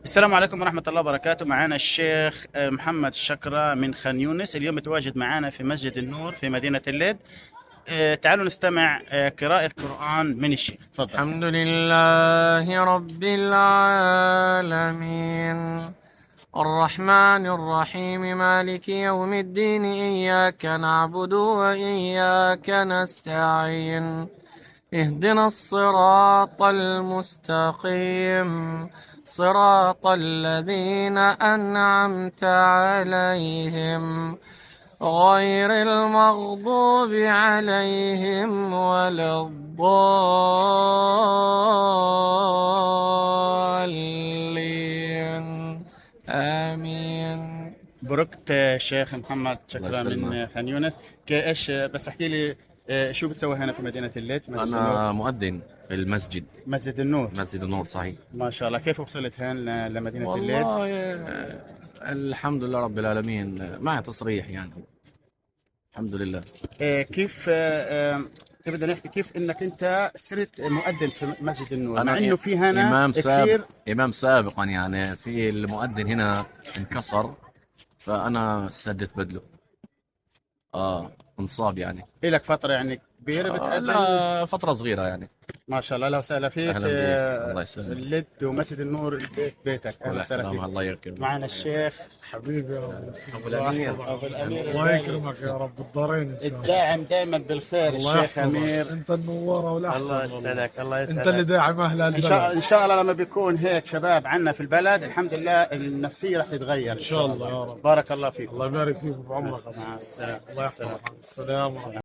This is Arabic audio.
السلام عليكم ورحمة الله وبركاته. معنا الشيخ محمد الشكرة من خان يونس. اليوم متواجد معنا في مسجد النور في مدينة الليد. تعالوا نستمع قراءة قرآن من الشيخ. تفضل. الحمد لله رب العالمين الرحمن الرحيم مالك يوم الدين إياك نعبد وإياك نستعين اهدنا الصراط المستقيم صراط الذين أنعمت عليهم غير المغضوب عليهم ولا الضالين آمين. بركت شيخ محمد الله شكرة من يسلمك. خان يونس. ايش بس احكي لي، شو بتسوي هنا في مدينة الليد في مسجد النور؟ أنا مؤذن في المسجد، مسجد النور. مسجد النور صحيح. ما شاء الله. كيف وصلت هون لمدينة الليد؟ والله الحمد لله رب العالمين، معي تصريح يعني الحمد لله. كيف تبدأ نحكي كيف انك انت صرت مؤذن في مسجد النور مع أنا انه في هنا إمام سابق، كثير. إمام سابقا يعني، في المؤذن هنا انكسر فأنا سدت بدله. انصاب يعني. لك فترة يعني كبيرة بتأذن؟ لا فترة صغيرة يعني. ما شاء الله. اهلا وسهلا فيك. أهلا بك، الله يسلمك. اللد ومسجد النور البيت بيتك. اهلا ولا وسهلا سلام، فيك. الله يكرمك. معنا الشيخ حبيبي يا أبو الأمير. ابو الامير الله يكرمك يا رب الدارين ان شاء الله. الداعم دائما بالخير الله الشيخ يحفظك. امير. انت النواره والاحسن الله والله. يسعدك. الله انت يسعدك. اللي داعم اهل ان البلد. شاء الله لما بيكون هيك شباب عنا في البلد الحمد لله النفسية رح تتغير ان شاء الله يا رب. بارك الله فيك. الله يبارك فيك بعمرك. مع السلامة. الله يحفظك. السلام ورحمه